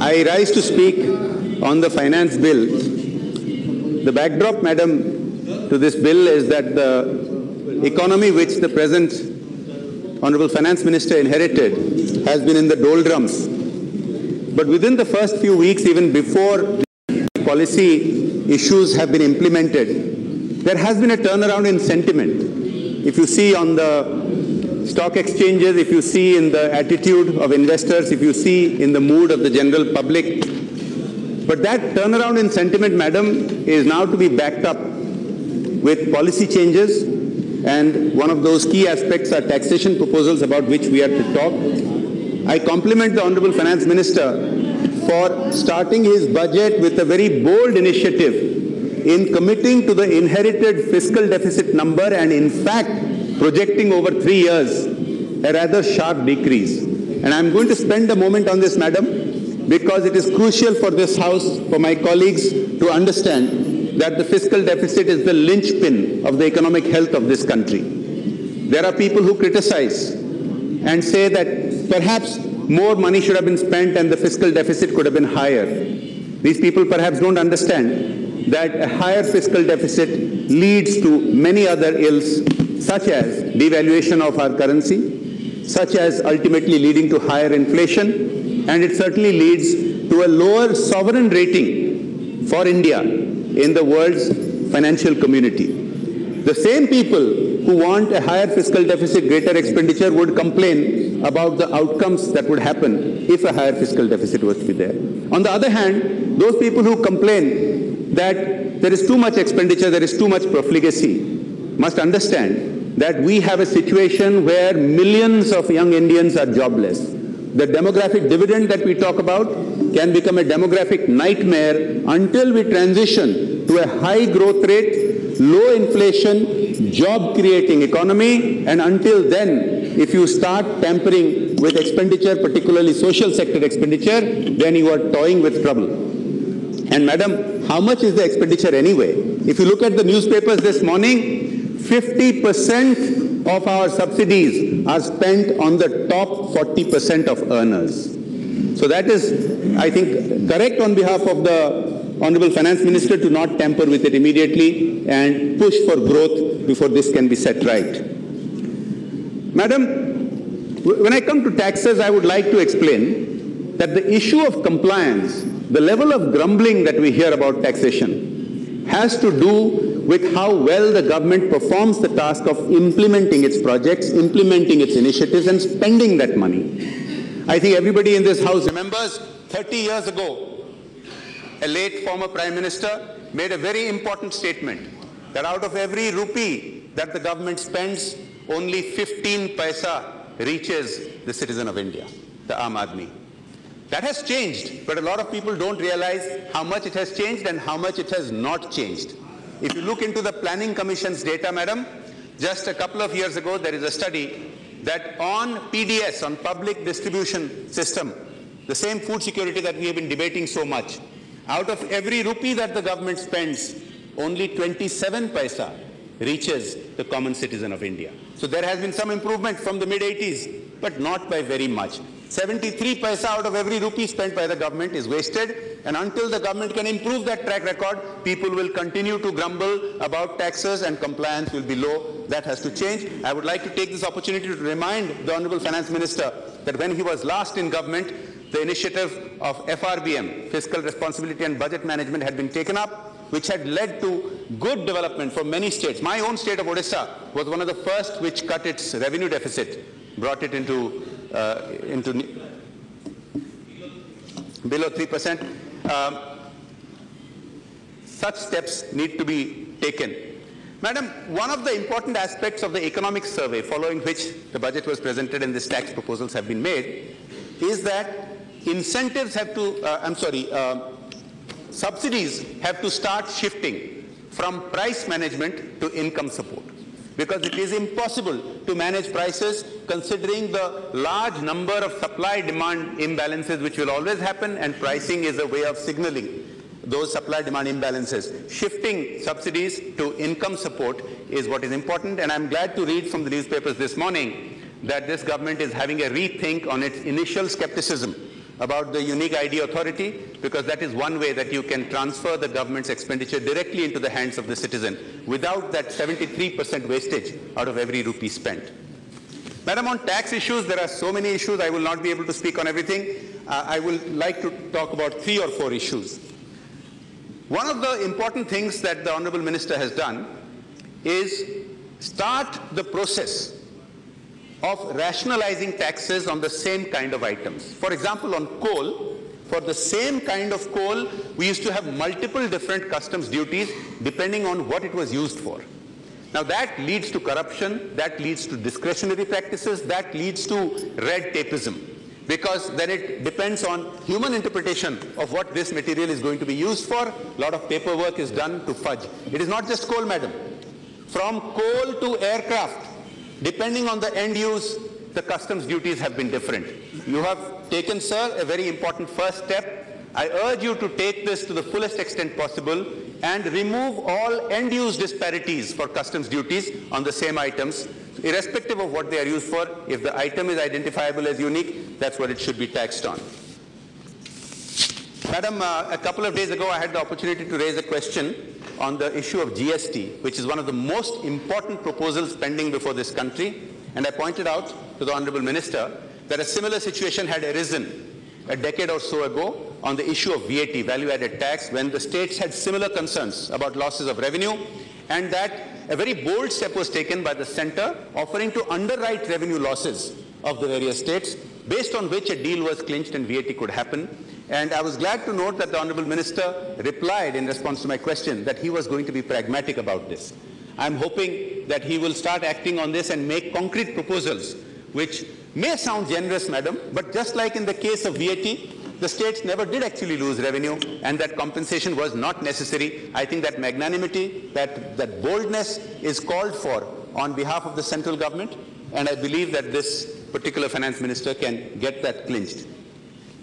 I rise to speak on the finance bill. The backdrop, madam, to this bill is that the economy which the present Honorable Finance Minister inherited has been in the doldrums. But within the first few weeks, even before the policy issues have been implemented, there has been a turnaround in sentiment. If you see on the stock exchanges, if you see in the attitude of investors, if you see in the mood of the general public. But that turnaround in sentiment, madam, is now to be backed up with policy changes, and one of those key aspects are taxation proposals about which we are to talk. I compliment the Honorable Finance Minister for starting his budget with a very bold initiative in committing to the inherited fiscal deficit number and in fact projecting over 3 years a rather sharp decrease. And I'm going to spend a moment on this, madam, because it is crucial for this House, for my colleagues to understand that the fiscal deficit is the linchpin of the economic health of this country. There are people who criticize and say that perhaps more money should have been spent and the fiscal deficit could have been higher. These people perhaps don't understand that a higher fiscal deficit leads to many other ills, such as devaluation of our currency, such as ultimately leading to higher inflation, and it certainly leads to a lower sovereign rating for India in the world's financial community. The same people who want a higher fiscal deficit, greater expenditure, would complain about the outcomes that would happen if a higher fiscal deficit was to be there. On the other hand, those people who complain that there is too much expenditure, there is too much profligacy, must understand that we have a situation where millions of young Indians are jobless. The demographic dividend that we talk about can become a demographic nightmare until we transition to a high growth rate, low inflation, job-creating economy, and until then, if you start tampering with expenditure, particularly social sector expenditure, then you are toying with trouble. And madam, how much is the expenditure anyway? If you look at the newspapers this morning, 50% of our subsidies are spent on the top 40% of earners. So that is, I think, correct on behalf of the Honorable Finance Minister to not tamper with it immediately and push for growth before this can be set right. Madam, when I come to taxes, I would like to explain that the issue of compliance, the level of grumbling that we hear about taxation, has to do with how well the government performs the task of implementing its projects, implementing its initiatives, and spending that money. I think everybody in this House remembers 30 years ago, a late former Prime Minister made a very important statement that out of every rupee that the government spends, only 15 paisa reaches the citizen of India, the Aam Aadmi. That has changed, but a lot of people don't realize how much it has changed and how much it has not changed. If you look into the Planning Commission's data, madam, just a couple of years ago, there is a study that on PDS, on public distribution system, the same food security that we have been debating so much, out of every rupee that the government spends, only 27 paisa reaches the common citizen of India. So there has been some improvement from the mid-80s, but not by very much. 73 paisa out of every rupee spent by the government is wasted, and until the government can improve that track record, people will continue to grumble about taxes and compliance will be low. That has to change. I would like to take this opportunity to remind the Honorable Finance Minister that when he was last in government, the initiative of FRBM, Fiscal Responsibility and Budget Management, had been taken up, which had led to good development for many states. My own state of Odisha was one of the first which cut its revenue deficit, brought it into below 3%. Such steps need to be taken. Madam, one of the important aspects of the economic survey following which the budget was presented and these tax proposals have been made is that incentives have to, subsidies have to start shifting from price management to income support, because it is impossible to manage prices considering the large number of supply-demand imbalances which will always happen, and pricing is a way of signaling those supply-demand imbalances. Shifting subsidies to income support is what is important, and I'm glad to read from the newspapers this morning that this government is having a rethink on its initial skepticism about the unique ID authority, because that is one way that you can transfer the government's expenditure directly into the hands of the citizen without that 73% wastage out of every rupee spent. Madam, on tax issues, there are so many issues, I will not be able to speak on everything. I will like to talk about 3 or 4 issues. One of the important things that the Honorable Minister has done is start the process of rationalizing taxes on the same kind of items. For example, on coal, for the same kind of coal, we used to have multiple different customs duties depending on what it was used for. Now that leads to corruption, that leads to discretionary practices, that leads to red tapeism, because then it depends on human interpretation of what this material is going to be used for. A lot of paperwork is done to fudge. It is not just coal, madam. From coal to aircraft, depending on the end use, the customs duties have been different. You have taken, sir, a very important first step. I urge you to take this to the fullest extent possible and remove all end-use disparities for customs duties on the same items, irrespective of what they are used for. If the item is identifiable as unique, that's what it should be taxed on. Madam, a couple of days ago, I had the opportunity to raise a question on the issue of GST, which is one of the most important proposals pending before this country. And I pointed out to the Honorable Minister that a similar situation had arisen a decade or so ago on the issue of VAT, value-added tax, when the states had similar concerns about losses of revenue, and that a very bold step was taken by the centre, offering to underwrite revenue losses of the various states, based on which a deal was clinched and VAT could happen. And I was glad to note that the Honorable Minister replied in response to my question that he was going to be pragmatic about this. I'm hoping that he will start acting on this and make concrete proposals, which may sound generous, madam, but just like in the case of VAT, the states never did actually lose revenue, and that compensation was not necessary. I think that magnanimity, that boldness is called for on behalf of the central government, and I believe that this particular finance minister can get that clinched.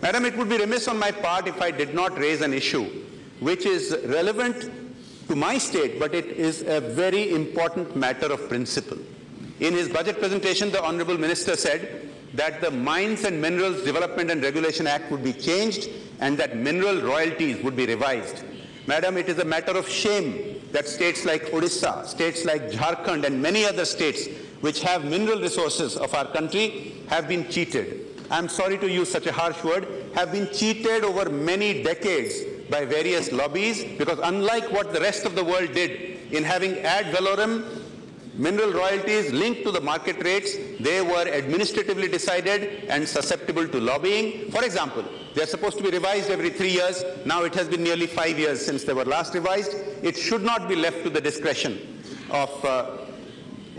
Madam, it would be remiss on my part if I did not raise an issue which is relevant to my state, but it is a very important matter of principle. In his budget presentation, the Honorable Minister said that the Mines and Minerals Development and Regulation Act would be changed and that mineral royalties would be revised. Madam, it is a matter of shame that states like Odisha, states like Jharkhand and many other states which have mineral resources of our country have been cheated. I'm sorry to use such a harsh word, have been cheated over many decades by various lobbies, because unlike what the rest of the world did in having ad valorem mineral royalties linked to the market rates, they were administratively decided and susceptible to lobbying. For example, they are supposed to be revised every 3 years. Now it has been nearly 5 years since they were last revised. It should not be left to the discretion of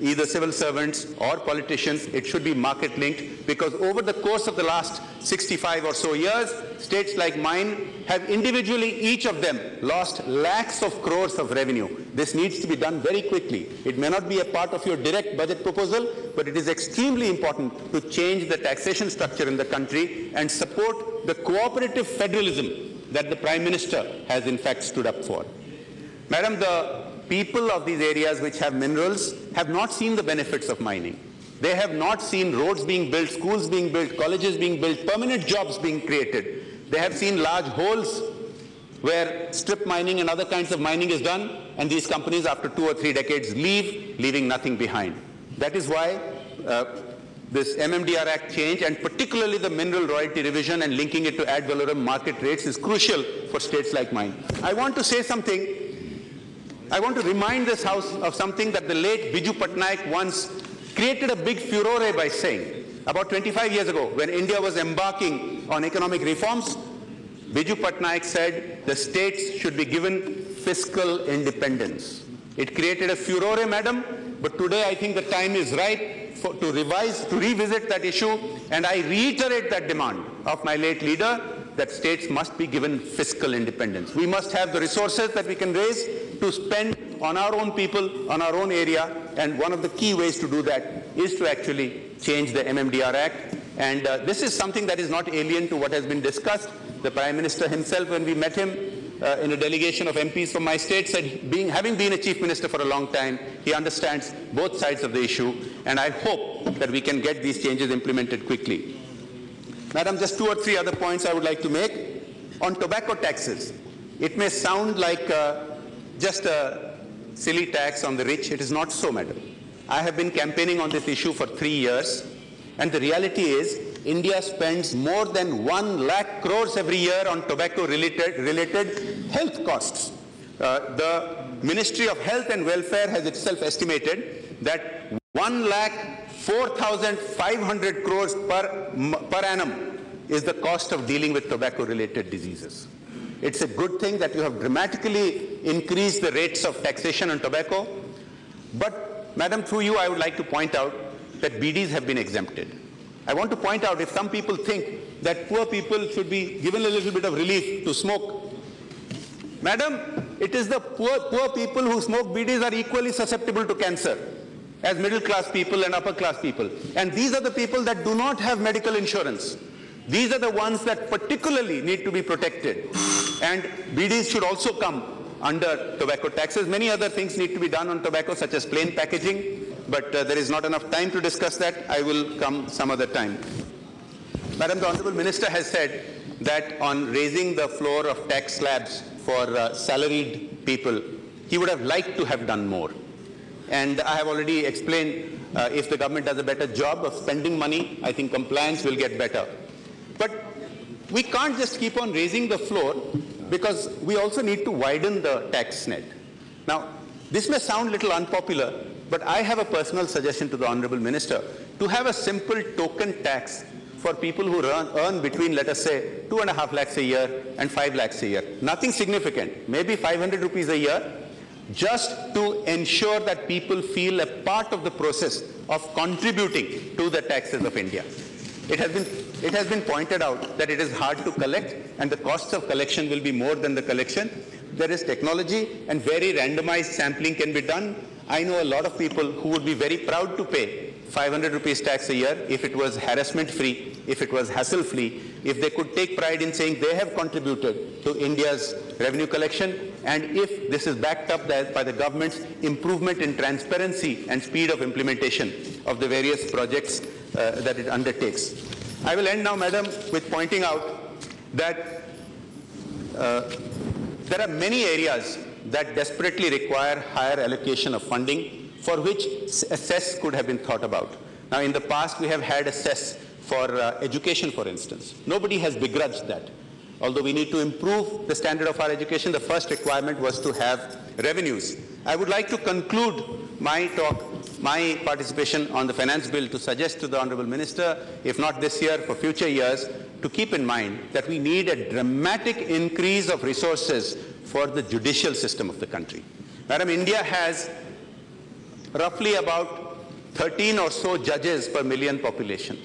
either civil servants or politicians. It should be market linked, because over the course of the last 65 or so years, states like mine have individually, each of them, lost lakhs of crores of revenue. This needs to be done very quickly. It may not be a part of your direct budget proposal, but it is extremely important to change the taxation structure in the country and support the cooperative federalism that the Prime Minister has in fact stood up for. Madam, the people of these areas which have minerals have not seen the benefits of mining. They have not seen roads being built, schools being built, colleges being built, permanent jobs being created. They have seen large holes where strip mining and other kinds of mining is done, and these companies after 2 or 3 decades leave, leaving nothing behind. That is why this MMDR Act change, and particularly the mineral royalty revision and linking it to ad valorem market rates, is crucial for states like mine. I want to say something. I want to remind this House of something that the late Biju Patnaik once created a big furore by saying. About 25 years ago, when India was embarking on economic reforms, Biju Patnaik said the states should be given fiscal independence. It created a furore, madam, but today I think the time is right to revisit that issue, and I reiterate that demand of my late leader that states must be given fiscal independence. We must have the resources that we can raise to spend on our own people, on our own area, and one of the key ways to do that is to actually change the MMDR Act. And this is something that is not alien to what has been discussed. The Prime Minister himself, when we met him in a delegation of MPs from my state, said, having been a Chief Minister for a long time, he understands both sides of the issue, and I hope that we can get these changes implemented quickly. Madam, just 2 or 3 other points I would like to make. On tobacco taxes, it may sound like just a silly tax on the rich. It is not so, madam. I have been campaigning on this issue for 3 years, and the reality is India spends more than 1 lakh crores every year on tobacco-related health costs. The Ministry of Health and Welfare has itself estimated that 1,04,500 crores per annum is the cost of dealing with tobacco-related diseases. It's a good thing that you have dramatically increased the rates of taxation on tobacco. But, madam, through you, I would like to point out that BDs have been exempted. I want to point out, if some people think that poor people should be given a little bit of relief to smoke, madam, it is the poor people who smoke BDs are equally susceptible to cancer as middle-class people and upper-class people. And these are the people that do not have medical insurance. These are the ones that particularly need to be protected. And BDs should also come under tobacco taxes. Many other things need to be done on tobacco, such as plain packaging, but there is not enough time to discuss that. I will come some other time. Madam, the Honorable Minister has said that on raising the floor of tax slabs for salaried people, he would have liked to have done more. And I have already explained, if the government does a better job of spending money, I think compliance will get better. But we can't just keep on raising the floor, because we also need to widen the tax net. Now, this may sound a little unpopular, but I have a personal suggestion to the Honorable Minister to have a simple token tax for people who earn between, let us say, 2.5 lakhs a year and 5 lakhs a year. Nothing significant, maybe 500 rupees a year, just to ensure that people feel a part of the process of contributing to the taxes of India. It has been pointed out that it is hard to collect, and the costs of collection will be more than the collection. There is technology, and very randomized sampling can be done. I know a lot of people who would be very proud to pay 500 rupees tax a year if it was harassment-free, if it was hassle-free, if they could take pride in saying they have contributed to India's revenue collection, and if this is backed up by the government's improvement in transparency and speed of implementation of the various projects that it undertakes. I will end now, madam, with pointing out that there are many areas that desperately require higher allocation of funding, for which a cess could have been thought about. Now, in the past, we have had a cess for education, for instance. Nobody has begrudged that. Although we need to improve the standard of our education, the first requirement was to have revenues. I would like to conclude my talk, my participation on the finance bill, to suggest to the Honorable Minister, if not this year, for future years, to keep in mind that we need a dramatic increase of resources for the judicial system of the country. Madam, India has roughly about 13 or so judges per million population.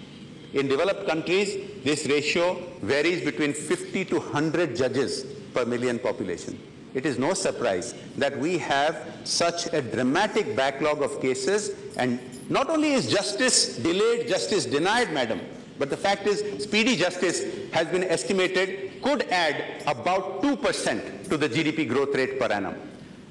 In developed countries, this ratio varies between 50 to 100 judges per million population. It is no surprise that we have such a dramatic backlog of cases, and not only is justice delayed, justice denied, madam, but the fact is speedy justice has been estimated could add about 2% to the GDP growth rate per annum.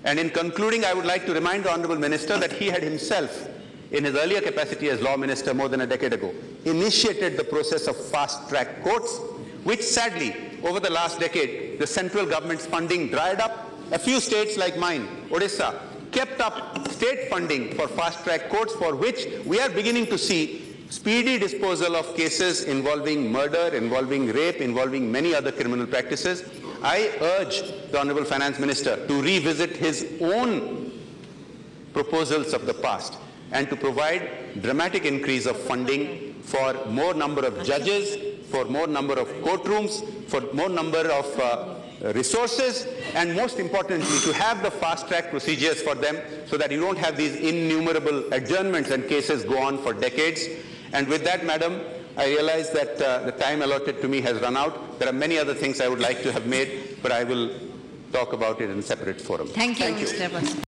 And in concluding, I would like to remind the Honorable Minister that he had himself, in his earlier capacity as Law Minister more than a decade ago, initiated the process of fast-track courts, which sadly, over the last decade, the central government's funding dried up. A few states like mine, Odisha, kept up state funding for fast-track courts, for which we are beginning to see speedy disposal of cases involving murder, involving rape, involving many other criminal practices. I urge the Honorable Finance Minister to revisit his own proposals of the past and to provide dramatic increase of funding for more number of judges, for more number of courtrooms, for more number of resources, and most importantly, to have the fast-track procedures for them so that you don't have these innumerable adjournments and cases go on for decades. And with that, madam, I realize that the time allotted to me has run out. There are many other things I would like to have made, but I will talk about it in a separate forum. Thank you, Mr. Bas.